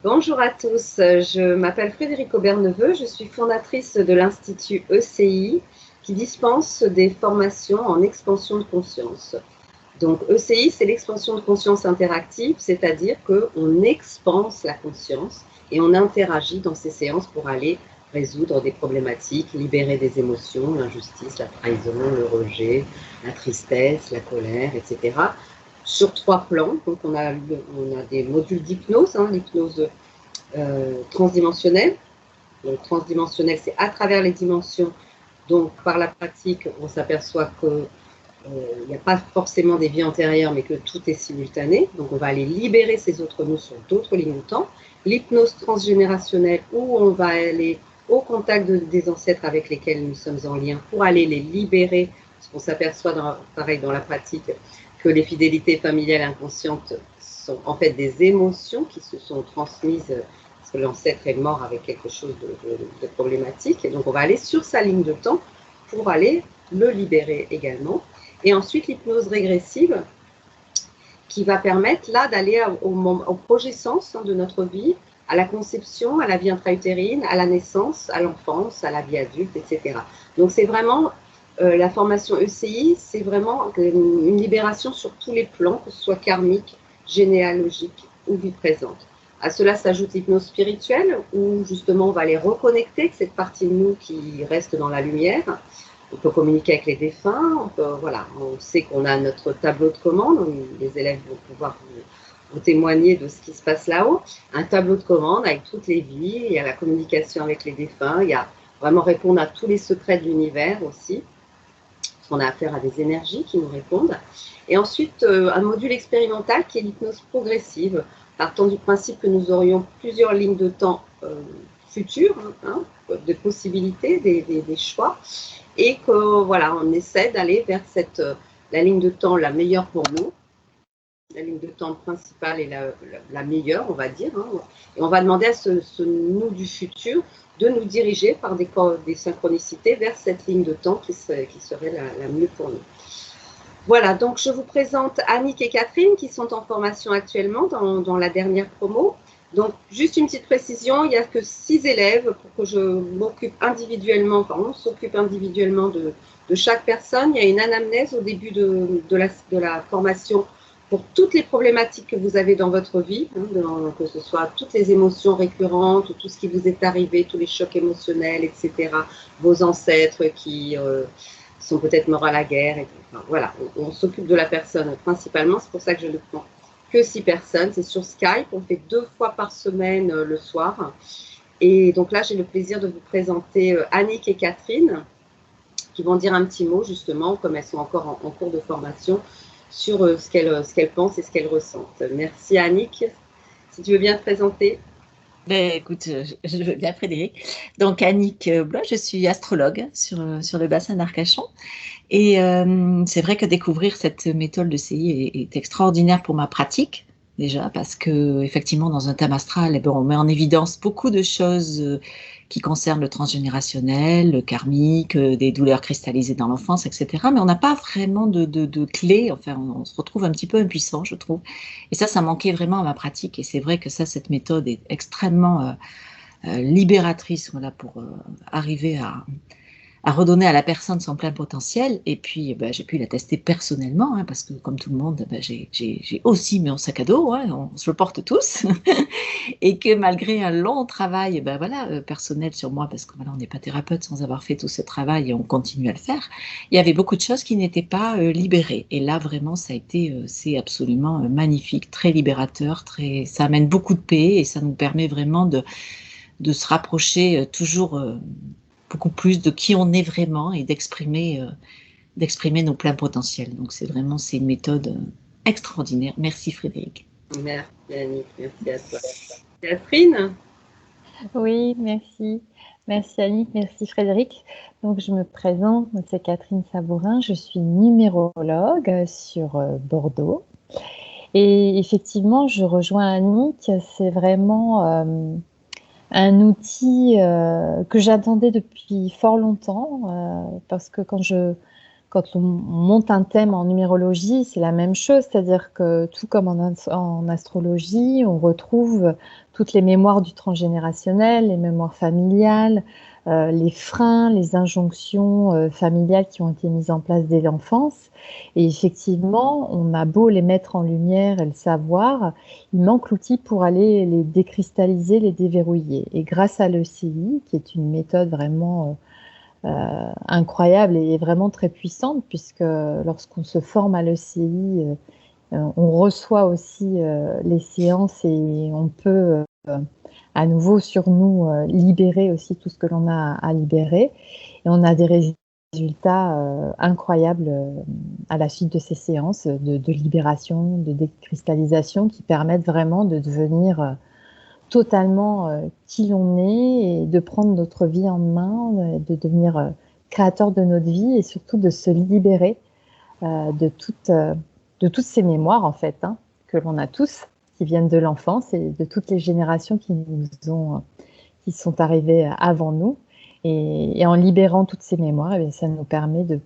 Bonjour à tous, je m'appelle Frédérique Aubert-Neveu, je suis fondatrice de l'Institut ECI qui dispense des formations en expansion de conscience. Donc ECI, c'est l'expansion de conscience interactive, c'est-à-dire qu'on expanse la conscience et on interagit dans ces séances pour aller résoudre des problématiques, libérer des émotions, l'injustice, la trahison, le rejet, la tristesse, la colère, etc. Sur 3 plans. Donc on a des modules d'hypnose, l'hypnose transdimensionnelle. Donc transdimensionnelle, c'est à travers les dimensions. Donc par la pratique, on s'aperçoit que il n'y a pas forcément des vies antérieures, mais que tout est simultané. Donc on va aller libérer ces autres nous sur d'autres lignes de temps. L'hypnose transgénérationnelle, où on va aller au contact des ancêtres avec lesquels nous sommes en lien pour aller les libérer, parce qu'on s'aperçoit, pareil dans la pratique, que les fidélités familiales inconscientes sont en fait des émotions qui se sont transmises parce que l'ancêtre est mort avec quelque chose de problématique. Et donc on va aller sur sa ligne de temps pour aller le libérer également. Et ensuite, l'hypnose régressive qui va permettre là d'aller au projet sens de notre vie, à la conception, à la vie intra-utérine, à la naissance, à l'enfance, à la vie adulte, etc. Donc c'est vraiment la formation ECI, c'est vraiment une libération sur tous les plans, que ce soit karmique, généalogique ou vie présente. À cela s'ajoute l'hypnose spirituelle, où justement on va aller reconnecter avec cette partie de nous qui reste dans la lumière. On peut communiquer avec les défunts, on sait qu'on a notre tableau de commande, les élèves vont pouvoir vous témoigner de ce qui se passe là-haut. Un tableau de commande avec toutes les vies, il y a la communication avec les défunts, il y a vraiment répondre à tous les secrets de l'univers aussi, parce qu'on a affaire à des énergies qui nous répondent. Et ensuite, un module expérimental qui est l'hypnose progressive, partant du principe que nous aurions plusieurs lignes de temps futures, de possibilités, des choix, et que voilà, on essaie d'aller vers la ligne de temps la meilleure pour nous. La ligne de temps principale est la meilleure, on va dire. Et on va demander à ce nous du futur de nous diriger par des synchronicités vers cette ligne de temps qui serait la mieux pour nous. Voilà, donc je vous présente Annick et Catherine qui sont en formation actuellement dans la dernière promo. Donc, juste une petite précision, il n'y a que 6 élèves pour que je m'occupe individuellement, enfin on s'occupe individuellement de chaque personne. Il y a une anamnèse au début de la formation pour toutes les problématiques que vous avez dans votre vie, que ce soit toutes les émotions récurrentes, tout ce qui vous est arrivé, tous les chocs émotionnels, etc. Vos ancêtres qui sont peut-être morts à la guerre. Enfin, voilà, on s'occupe de la personne principalement, c'est pour ça que je ne prends que 6 personnes. C'est sur Skype, on fait 2 fois par semaine le soir. Et donc là, j'ai le plaisir de vous présenter Annick et Catherine, qui vont dire un petit mot justement, comme elles sont encore en cours de formation, sur ce qu'elles pensent et ce qu'elles ressentent. Merci Annick, si tu veux bien te présenter. Ben, écoute, je veux bien Frédéric. Donc Annick Blois, je suis astrologue sur le bassin d'Arcachon. Et c'est vrai que découvrir cette méthode de CI est extraordinaire pour ma pratique, déjà, parce que effectivement, dans un thème astral, on met en évidence beaucoup de choses qui concernent le transgénérationnel, le karmique, des douleurs cristallisées dans l'enfance, etc. Mais on n'a pas vraiment de clé, enfin, on se retrouve un petit peu impuissant, je trouve. Et ça manquait vraiment à ma pratique. Et c'est vrai que cette méthode est extrêmement libératrice, voilà, pour arriver à redonner à la personne son plein potentiel. Et puis, j'ai pu la tester personnellement, parce que comme tout le monde, j'ai aussi mon sac à dos, on se le porte tous. Et que malgré un long travail personnel sur moi, parce que voilà, on n'est pas thérapeute sans avoir fait tout ce travail et on continue à le faire, il y avait beaucoup de choses qui n'étaient pas libérées. Et là, vraiment, ça a été, c'est absolument magnifique, très libérateur, ça amène beaucoup de paix et ça nous permet vraiment de se rapprocher toujours beaucoup plus de qui on est vraiment et d'exprimer nos pleins potentiels. Donc c'est une méthode extraordinaire. Merci Frédéric. Merci Annick, merci à toi. Catherine? Oui, merci. Merci Annick, merci Frédéric. Donc je me présente, c'est Catherine Sabourin, je suis numérologue sur Bordeaux. Et effectivement, je rejoins Annick, c'est vraiment un outil que j'attendais depuis fort longtemps, parce que quand quand on monte un thème en numérologie, c'est la même chose, c'est-à-dire que tout comme en astrologie, on retrouve toutes les mémoires du transgénérationnel, les mémoires familiales, les freins, les injonctions familiales qui ont été mises en place dès l'enfance. Et effectivement, on a beau les mettre en lumière et le savoir, il manque l'outil pour aller les décristalliser, les déverrouiller. Et grâce à l'ECI, qui est une méthode vraiment incroyable et vraiment très puissante, puisque lorsqu'on se forme à l'ECI, on reçoit aussi les séances et on peut à nouveau sur nous libérer aussi tout ce que l'on a à libérer. Et on a des résultats incroyables à la suite de ces séances de libération, de décristallisation qui permettent vraiment de devenir totalement qui l'on est et de prendre notre vie en main, de devenir créateur de notre vie et surtout de se libérer de toutes ces mémoires en fait que l'on a tous, qui viennent de l'enfance et de toutes les générations qui sont arrivées avant nous. Et en libérant toutes ces mémoires, eh bien, ça nous permet de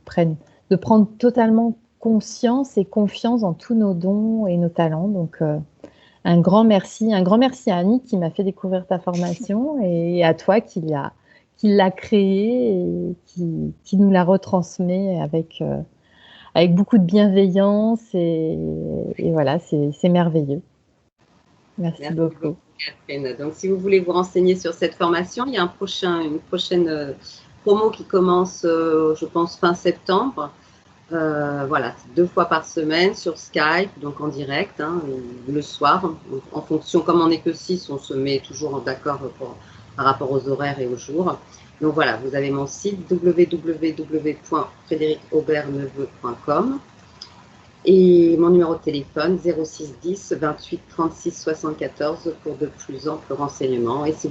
prendre totalement conscience et confiance en tous nos dons et nos talents. Donc, un grand merci à Annie qui m'a fait découvrir ta formation et à toi qui l'a créée et qui nous la retransmet avec beaucoup de bienveillance et voilà, c'est merveilleux. Merci beaucoup. Catherine. Donc, si vous voulez vous renseigner sur cette formation, il y a une prochaine promo qui commence, je pense, fin septembre. Voilà, 2 fois par semaine sur Skype, donc en direct, le soir. En fonction, comme on n'est que 6, on se met toujours d'accord par rapport aux horaires et aux jours. Donc voilà, vous avez mon site www.frédéricauberneveu.com et mon numéro de téléphone 06 10 28 36 74 pour de plus amples renseignements. Et si